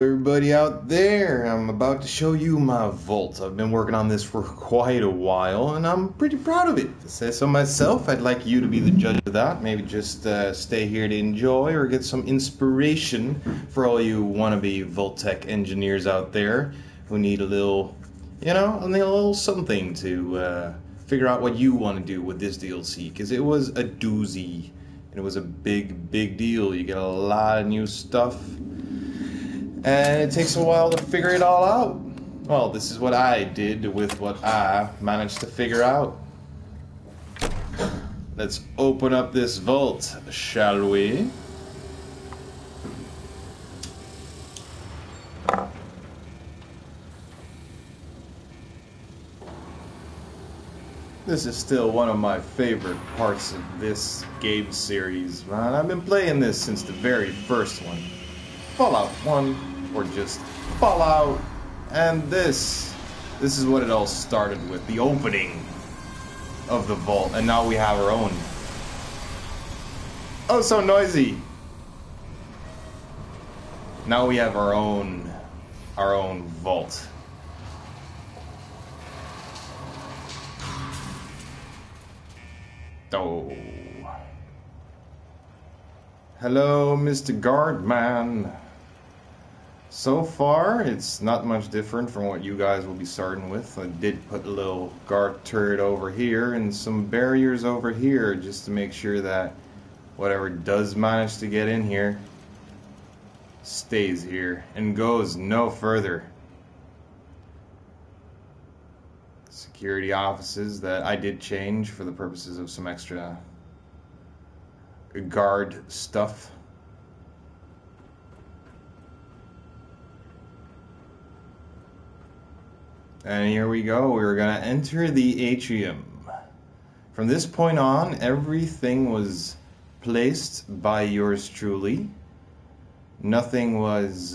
Everybody out there, I'm about to show you my vault. I've been working on this for quite a while and I'm pretty proud of it. If I say so myself, I'd like you to be the judge of that. Maybe just stay here to enjoy or get some inspiration for all you wannabe Vault-Tec engineers out there who need a little, a little something to figure out what you want to do with this DLC. Because it was a doozy and it was a big deal. You get a lot of new stuff. And it takes a while to figure it all out. Well, this is what I did with what I managed to figure out. Let's open up this vault, shall we? This is still one of my favorite parts of this game series, man. I've been playing this since the very first one. Fallout 1, or just Fallout, and this is what it all started with, the opening of the vault, and now we have our own. Oh, so noisy! Now we have our own vault. Oh. Hello, Mr. Guardman. So far, it's not much different from what you guys will be starting with. I did put a little guard turret over here and some barriers over here just to make sure that whatever does manage to get in here stays here and goes no further. Security offices that I did change for the purposes of some extra guard stuff. And here we go, we're gonna enter the atrium. From this point on, everything was placed by yours truly. Nothing was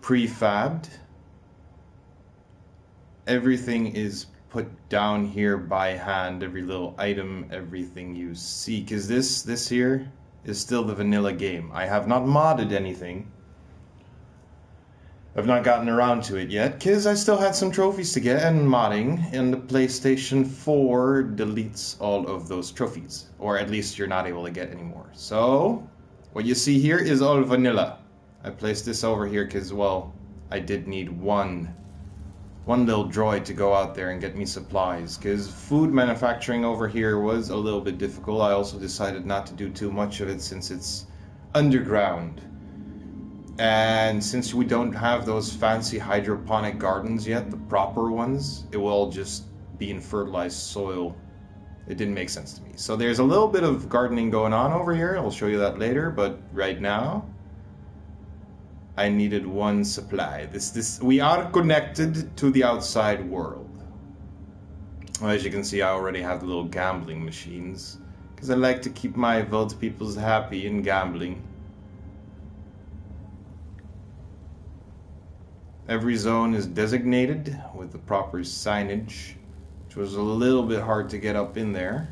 prefabbed. Everything is put down here by hand, every little item, everything you see. Because this here is still the vanilla game. I have not modded anything. I've not gotten around to it yet, because I still had some trophies to get, and modding in the PlayStation 4 deletes all of those trophies. Or at least you're not able to get anymore. So, what you see here is all vanilla. I placed this over here because, well, I did need one little droid to go out there and get me supplies, because food manufacturing over here was a little bit difficult. I also decided not to do too much of it since it's underground. And since we don't have those fancy hydroponic gardens yet, the proper ones, it will all just be in fertilized soil. It didn't make sense to me. So there's a little bit of gardening going on over here. I'll show you that later, but right now I needed one supply. We are connected to the outside world. Well, as you can see, I already have the little gambling machines, because I like to keep my Vault peoples happy in gambling. Every zone is designated with the proper signage, which was a little bit hard to get up in there.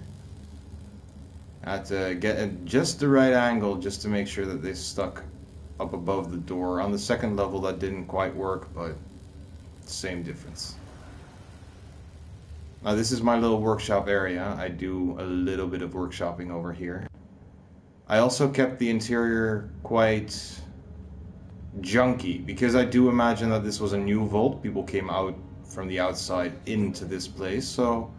I had to get at just the right angle just to make sure that they stuck up above the door. On the second level that didn't quite work, but same difference. Now this is my little workshop area. I do a little bit of workshopping over here. I also kept the interior quite junky, because I do imagine that this was a new vault. People came out from the outside into this place, so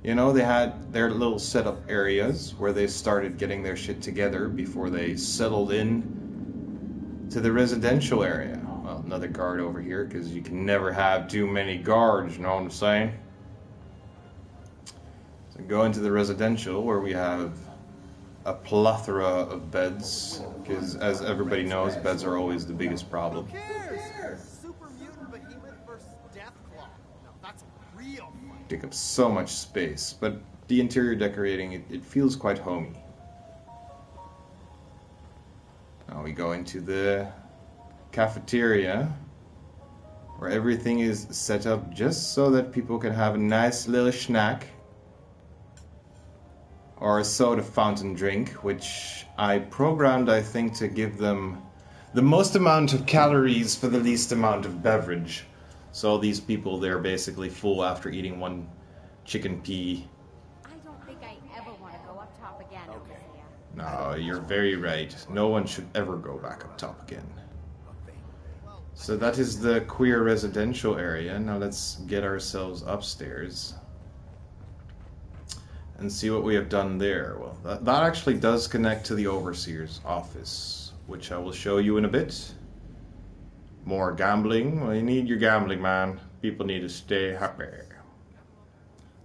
they had their little setup areas where they started getting their shit together before they settled in to the residential area. Well, another guard over here, because you can never have too many guards, you know what I'm saying? So go into the residential, where we have a plethora of beds, because as everybody knows, beds are always the biggest problem. Super mutant behemoth versus Deathclaw. Now that's a real fight. Take up so much space, but the interior decorating, it feels quite homey. Now we go into the cafeteria, where everything is set up just so that people can have a nice little snack. Or a soda fountain drink, which I programmed, I think, to give them The most amount of calories for the least amount of beverage. So these people, they're basically full after eating one chicken pea. I don't think I ever want to go up top again, Okay. Overseer. No, you're very right. No one should ever go back up top again. So that is the queer residential area. Now let's get ourselves upstairs and see what we have done there. Well, that actually does connect to the Overseer's office, which I will show you in a bit. More gambling. Well, you need your gambling, man. People need to stay happy.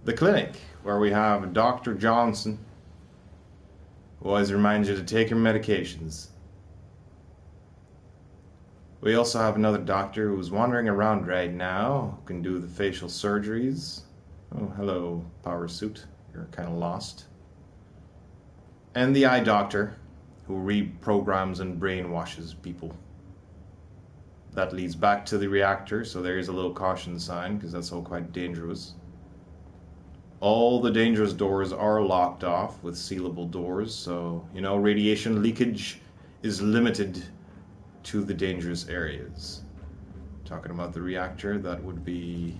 The clinic, where we have Dr. Johnson, who always reminds you to take your medications. We also have another doctor who's wandering around right now, who can do the facial surgeries. Oh, hello, power suit. You're kind of lost. And the eye doctor, who reprograms and brainwashes people. That leads back to the reactor, so there is a little caution sign, because that's all quite dangerous. All the dangerous doors are locked off with sealable doors, so, you know, radiation leakage is limited to the dangerous areas. Talking about the reactor, that would be...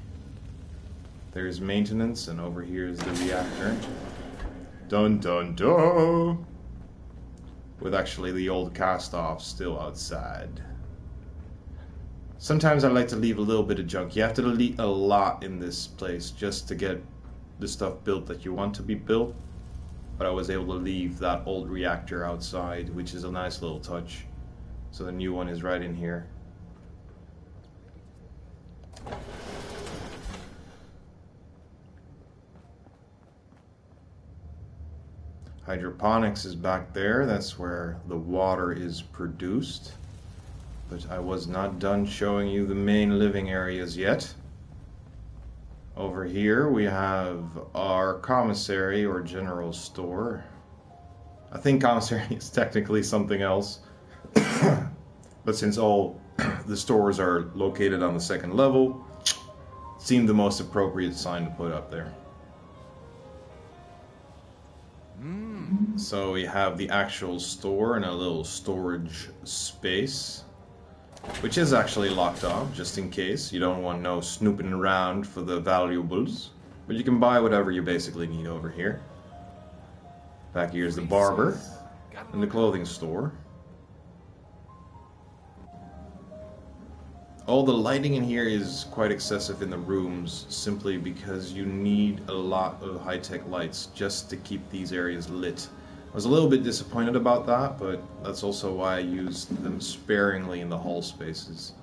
There's maintenance, and over here is the reactor. Dun dun dun! With actually the old cast-off still outside. Sometimes I like to leave a little bit of junk. You have to delete a lot in this place just to get the stuff built that you want to be built. But I was able to leave that old reactor outside, which is a nice little touch. So the new one is right in here. Hydroponics is back there. That's where the water is produced. But I was not done showing you the main living areas yet. Over here we have our commissary or general store. I think commissary is technically something else. But since all the stores are located on the second level, it seemed the most appropriate sign to put up there. So we have the actual store and a little storage space, which is actually locked off, just in case. You don't want no snooping around for the valuables. But you can buy whatever you basically need over here. Back here's the barber and the clothing store. All the lighting in here is quite excessive in the rooms, simply because you need a lot of high-tech lights just to keep these areas lit. I was a little bit disappointed about that, but that's also why I used them sparingly in the hall spaces.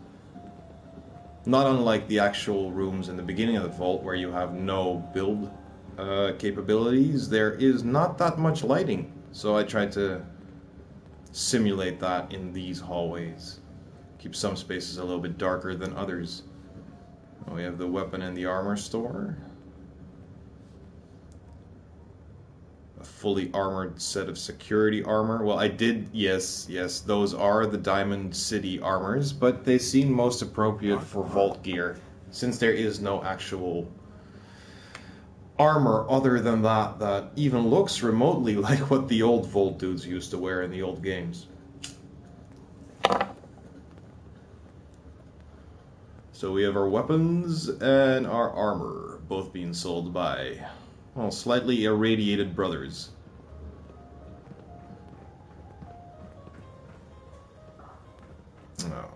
Not unlike the actual rooms in the beginning of the vault, where you have no build capabilities, there is not that much lighting. So I tried to simulate that in these hallways. Keep some spaces a little bit darker than others. We have the weapon and the armor store. A fully armored set of security armor. Well, I did, yes, those are the Diamond City armors, but they seem most appropriate for vault gear, since there is no actual armor other than that even looks remotely like what the old vault dudes used to wear in the old games. So we have our weapons and our armor, both being sold by, well, slightly irradiated brothers. Oh,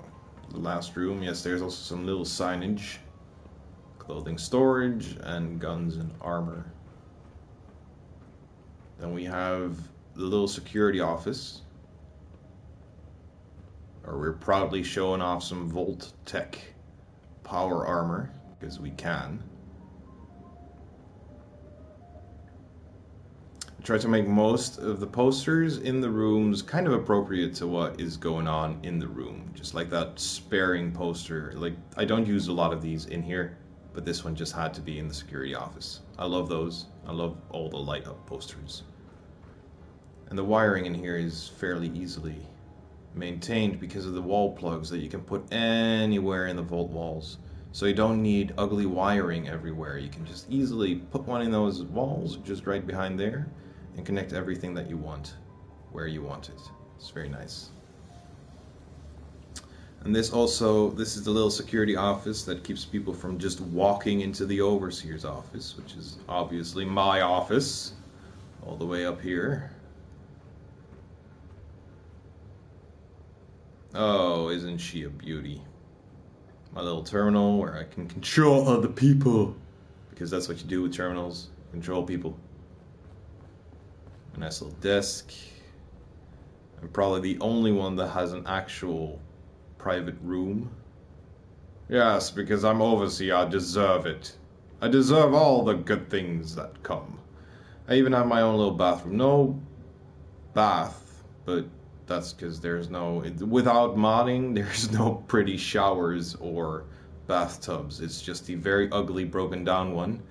the last room, yes, there's also some little signage. Clothing storage and guns and armor. Then we have the little security office, where we're proudly showing off some Vault-Tec power armor, because we can. I try to make most of the posters in the rooms kind of appropriate to what is going on in the room. Just like that sparing poster. Like, I don't use a lot of these in here, but this one just had to be in the security office. I love those. I love all the light up posters. And the wiring in here is fairly easily maintained because of the wall plugs that you can put anywhere in the vault walls. So you don't need ugly wiring everywhere. You can just easily put one in those walls just right behind there and connect everything that you want where you want it. It's very nice. And this is the little security office that keeps people from just walking into the overseer's office, which is obviously my office, all the way up here. Oh, isn't she a beauty? My little terminal where I can control other people, because that's what you do with terminals, control people. A nice little desk. I'm probably the only one that has an actual private room. Yes, because I'm overseer, I deserve it. I deserve all the good things that come. I even have my own little bathroom. No bath, but that's because there's no... Without modding, there's no pretty showers or bathtubs. It's just the very ugly, broken down one.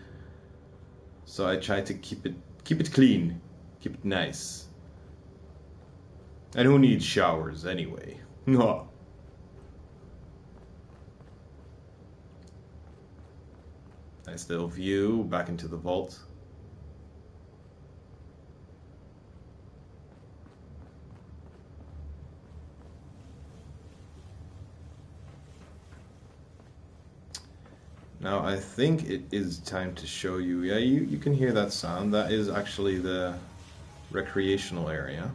So I try to keep it clean. Keep it nice. And who needs showers anyway? No. Nice little view back into the vault. Now I think it is time to show you. Yeah, you can hear that sound. That is actually the recreational area.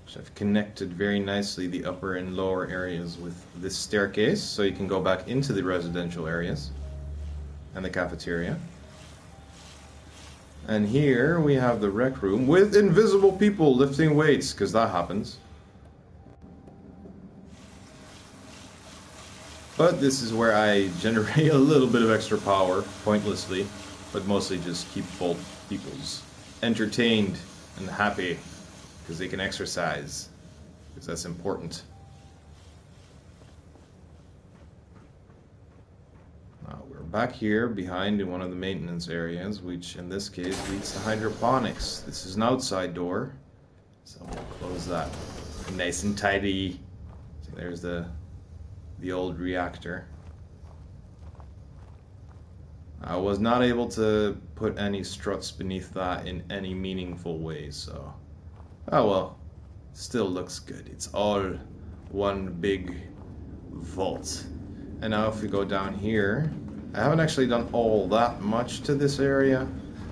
So I've connected very nicely the upper and lower areas with this staircase, so you can go back into the residential areas and the cafeteria. And here we have the rec room with invisible people lifting weights, because that happens. But this is where I generate a little bit of extra power, pointlessly, but mostly just keep Vault peoples entertained and happy, because they can exercise, because that's important. Now we're back here behind in one of the maintenance areas, which in this case leads to hydroponics. This is an outside door, so we'll close that nice and tidy. So there's the old reactor. I was not able to put any struts beneath that in any meaningful way, so... Oh well, still looks good. It's all one big vault. And now if we go down here, I haven't actually done all that much to this area,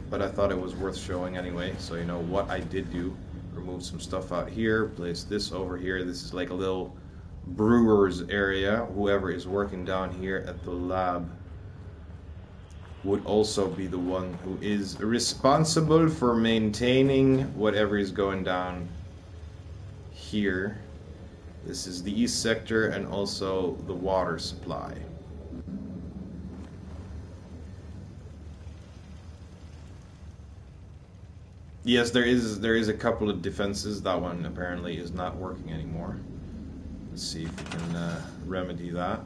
but I thought it was worth showing anyway, so you know what I did do. Remove some stuff out here, place this over here. This is like a little brewer's area. Whoever is working down here at the lab would also be the one who is responsible for maintaining whatever is going down here. This is the east sector and also the water supply. Yes, there is a couple of defenses. That one apparently is not working anymore. Let's see if we can remedy that.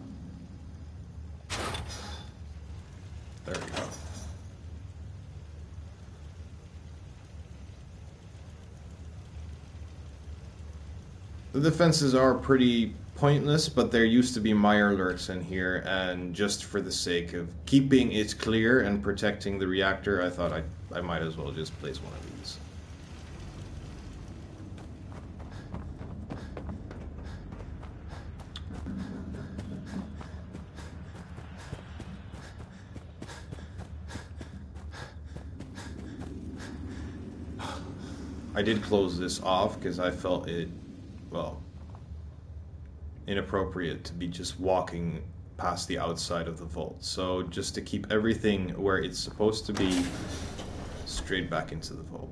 There we go. The defenses are pretty pointless, but there used to be mirelurks in here, and just for the sake of keeping it clear and protecting the reactor, I thought I might as well just place one of these. I did close this off because I felt it, well, inappropriate to be just walking past the outside of the vault. So just to keep everything where it's supposed to be, straight back into the vault.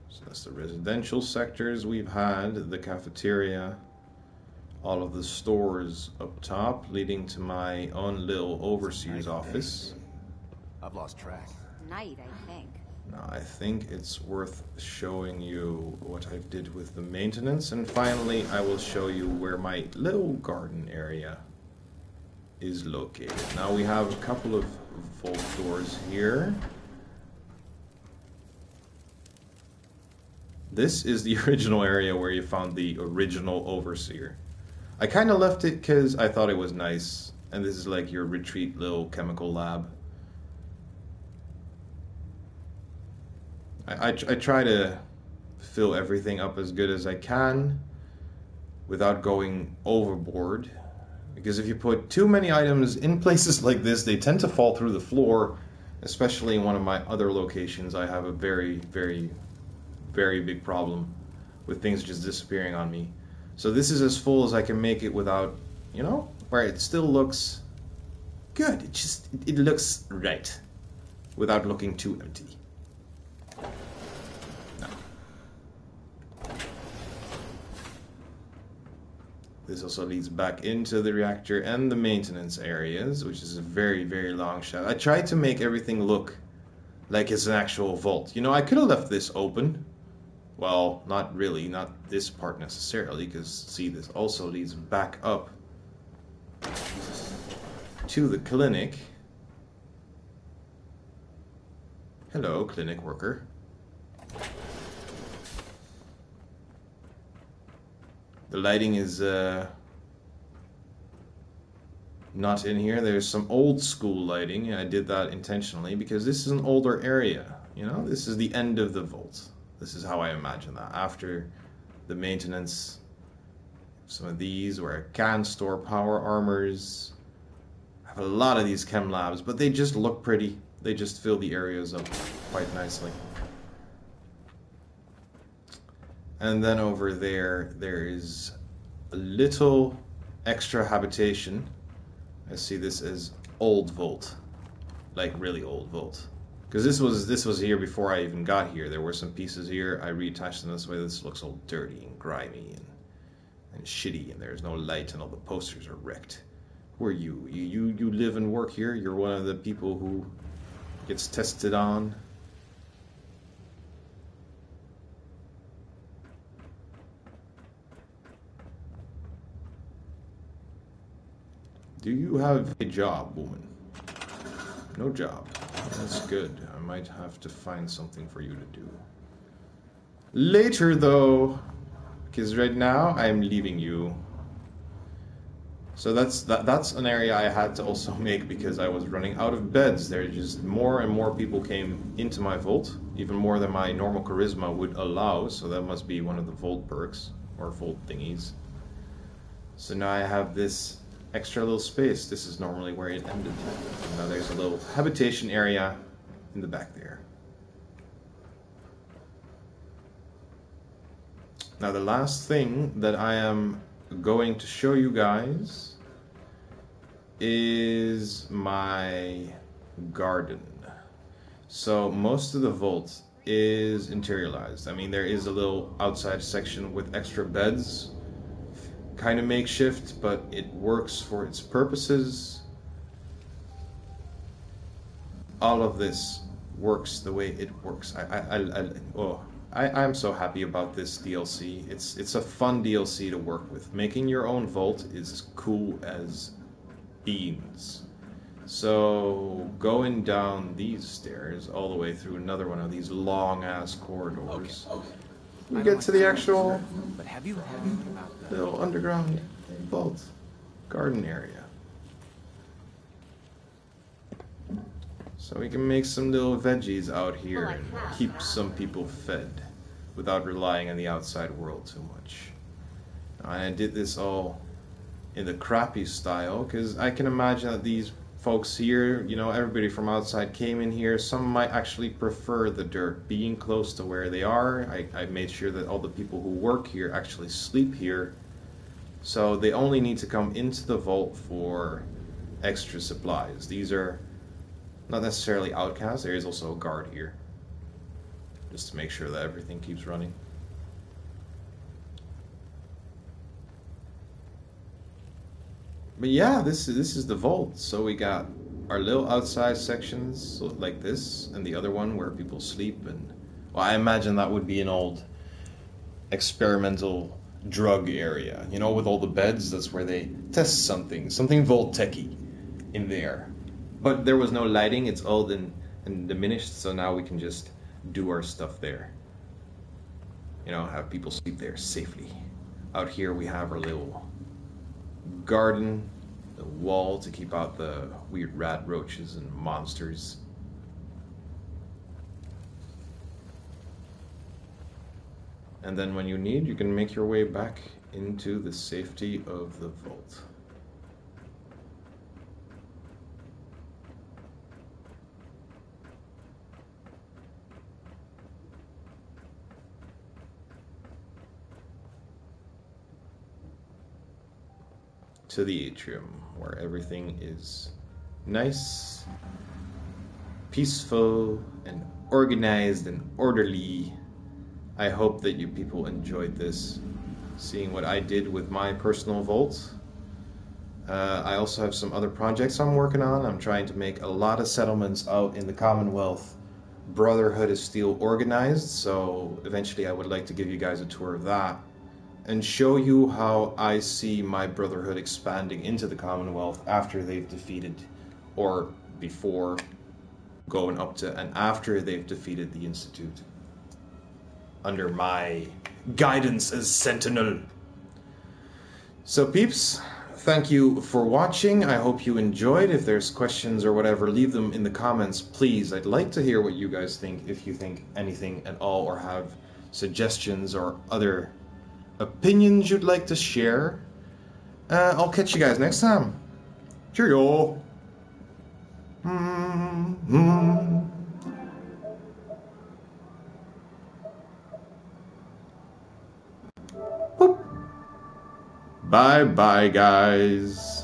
So that's the residential sectors we've had, the cafeteria, all of the stores up top, leading to my own little overseer's office. I've lost track. Night, I think. Now I think it's worth showing you what I did with the maintenance, and finally I will show you where my little garden area is located. Now we have a couple of vault doors here. This is the original area where you found the original overseer. I kind of left it because I thought it was nice, and this is like your retreat little chemical lab. I try to fill everything up as good as I can without going overboard. Because if you put too many items in places like this, they tend to fall through the floor. Especially in one of my other locations, I have a very, very, very big problem with things just disappearing on me. So this is as full as I can make it without, you know, where it still looks good. It looks right without looking too empty. No. This also leads back into the reactor and the maintenance areas, which is a very, very long shot. I tried to make everything look like it's an actual vault. You know, I could have left this open. Well, not really, not this part necessarily, because see, this also leads back up to the clinic. Hello, clinic worker. The lighting is not in here. There's some old school lighting, and I did that intentionally because this is an older area. You know, this is the end of the vault. This is how I imagine that. After the maintenance, some of these where I can store power armors. I have a lot of these chem labs, but they just look pretty. They just fill the areas up quite nicely. And then over there, there is a little extra habitation. I see this as old vault, like really old vault. Because this was here before I even got here. There were some pieces here. I reattached them this way. This looks all dirty and grimy and shitty, and there's no light, and all the posters are wrecked. Who are you? You live and work here? You're one of the people who gets tested on? Do you have a job, woman? No job. That's good. I might have to find something for you to do. Later, though, because right now I'm leaving you. So that's an area I had to also make because I was running out of beds. There just more and more people came into my vault, even more than my normal charisma would allow. So that must be one of the vault perks or vault thingies. So now I have this extra little space. This is normally where it ended. And now there's a little habitation area in the back there. Now the last thing that I am going to show you guys is my garden. So most of the vault is interioralized. I mean, there is a little outside section with extra beds, kind of makeshift, but it works for its purposes. All of this works the way it works. I'm so happy about this DLC. It's a fun DLC to work with. Making your own vault is cool as beans. So going down these stairs all the way through another one of these long ass corridors, we get to the actual little underground vault garden area. So we can make some little veggies out here and keep some people fed without relying on the outside world too much. And I did this all in the crappy style because I can imagine that these folks here, you know, everybody from outside came in here. Some might actually prefer the dirt being close to where they are. I made sure that all the people who work here actually sleep here. So they only need to come into the vault for extra supplies. These are not necessarily outcasts. There is also a guard here, just to make sure that everything keeps running. But yeah, this is the vault. So we got our little outside sections like this, and the other one where people sleep. And well, I imagine that would be an old experimental drug area, you know, with all the beds. That's where they test something Vault-Tec-y in there. But there was no lighting. It's old and diminished, so now we can just do our stuff there. You know, have people sleep there safely. Out here we have our little garden, the wall to keep out the weird rat roaches and monsters. And then when you need, you can make your way back into the safety of the vault. To the atrium, where everything is nice, peaceful, and organized and orderly. I hope that you people enjoyed this, seeing what I did with my personal vault. I also have some other projects I'm working on. I'm trying to make a lot of settlements out in the Commonwealth. Brotherhood is still organized, so eventually I would like to give you guys a tour of that and show you how I see my Brotherhood expanding into the Commonwealth after they've defeated, or before, going up to, and after they've defeated the Institute. Under my guidance as Sentinel. So peeps, thank you for watching. I hope you enjoyed. If there's questions or whatever, leave them in the comments, please. I'd like to hear what you guys think, if you think anything at all, or have suggestions or other opinions you'd like to share. I'll catch you guys next time. Cheerio. Boop. Bye bye, guys.